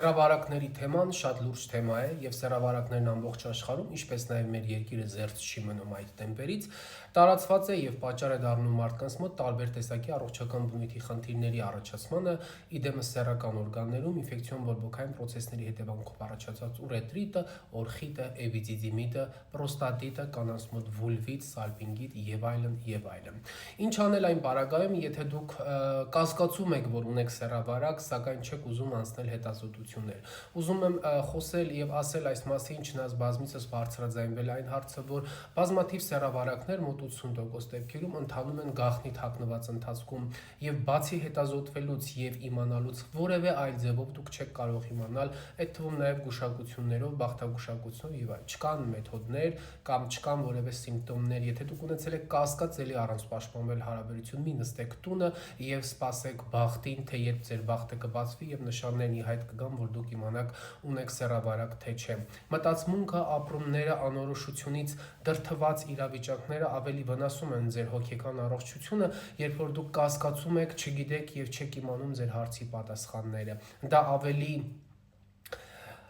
Սեռավարակների թեման շատ լուրջ թեմա է եւ սեռավարակներն ամբողջ աշխարհում, ինչպես նաեւ մեր երկիրը զերծ չի մնում այդ տեմպերից, տարածված է եւ պատճառ է դառնում մարդկանց մոտ տարբեր տեսակի առողջական բնույթի խնդիրների առաջացմանը, իդեմս սեռական օրգաններում ինֆեկցիոն բորբոքային պրոցեսների հետևանքով առաջացած ուրետրիտը, օրխիտը, էպիդիդիմիտը, պրոստատիտը, կանանց մոտ վուլվիտ, սալպինգիտ եւ այլն եւ այլն։ Ինչ անել այն պարագայում, եթե դուք կասկածում եք, որ ունեք սեռավարակ, սակայն չեք ուզում անցնել հետազոտություններ։ Ուզում եմ խոսել եւ ասել այս մասին, չնայած բազմիցս բարձրաձայնվել այն հարցը, որ բազմաթիվ սեռավարակներ մոտ 80% դեպքերում ընթանում են գաղտնի թաքնված ընթացքում եւ բացի հետազոտվելուց եւ իմանալուց որևէ այլ ձևով դուք չեք կարող իմանալ, այդ թվում նաեւ գուշակություններով, բախտագուշակությունով եւ այլն։ Չկան մեթոդներ կամ չկան որևէ սիմպտոմներ։ Եթե դուք ունեցել եք կասկած, ելի առանց պաշտպանվել հարաբերություն, մի նստեք տունը եւ սպասեք բախտին, թե երբ ձեր բախտը կբացվի եւ նշաններն ի հայտ կգան, որ դուք իմանաք ունեք սեռավարակ թե չէ։ Մտածմունքը, ապրումները, անորոշությունից դրդված իրավիճակները ավելի վնասում են ձեր հոգեկան առողջությունը, երբ որ դուք կասկածում եք, չգիտեք եւ չեք իմանում ձեր հարցի պատասխանները։ Դա ավելի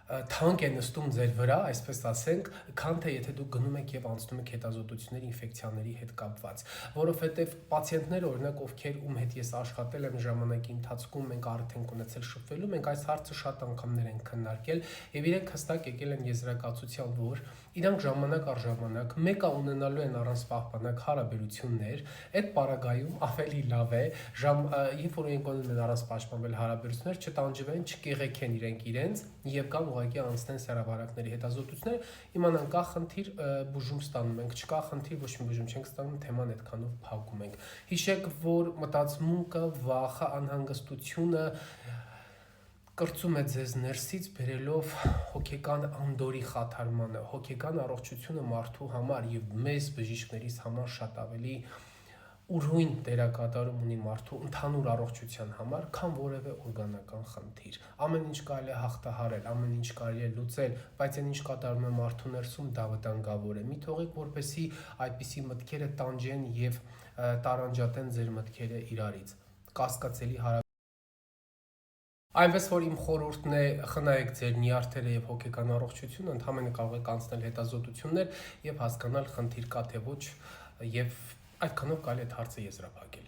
թանկ է նստում ձեր վրա, այսպես ասենք, քան թե եթե դուք գնում եք եւ անցնում եք հետազոտություններ ինֆեկցիաների հետ կապված, որովհետեւ պացիենտները, օրինակ, ովքեր ում հետ ես աշխատել եմ ժամանակի ընթացքում, մենք արդեն ունեցել շփվելու, մենք այս հարցը շատ անգամներ ենք քննարկել եւ իրենք հստակ եկել են եզրակացության, որ իրանք ժամանակ առ ժամանակ մեկը ունենալու են առանց պահպանակ հարաբերություններ, այդ պարագայում ավելի լավ է երբ որ իրենք ունեն առանց պաշտպանվել հարաբերություններ, չտանջվեն, չկեղեքեն իրենց եւ կամ ուղղակի անցնեն սեռավարակների հետազոտություններ, իմանան կա խնդիր, բուժում ստանում ենք, չկա խնդիր, ոչ մի բուժում չենք ստանում, թեման այդքանով փակում ենք։ Հիշեք, որ մտածմունքը, վախը, անհանգստությունը կրծում է ձեզ ներսից, բերելով հոգեկան անդորի խաթարմանը, հոգեկան առողջությունը մարդու համար եւ մեզ բժիշկներիս համար շատ ավելի ուրույն դերակատարում ունի մարդու ընդհանուր առողջության համար, քան որևէ օրգանական խնդիր։ Ամեն ինչ կարելի է հաղթահարել, ամեն ինչ կարելի է լուծել, բայց այն ինչ կատարում է մարդու ներսում, դա վտանգավոր է։ Մի թողեք, որպեսզի այդպիսի մտքերը տանջեն եւ տարանջատեն ձեր մտքերը իրարից։ Կասկածելի Այնպես որ իմ խորհուրդն է խնայեք ձեր նյարդերը եւ հոգեկան առողջությունը, ընդհանրապես կարող եք անցնել հետազոտություններ եւ հասկանալ խնդիր կա թե ոչ եւ այդքանով կարելի է հարցը եզրափակել։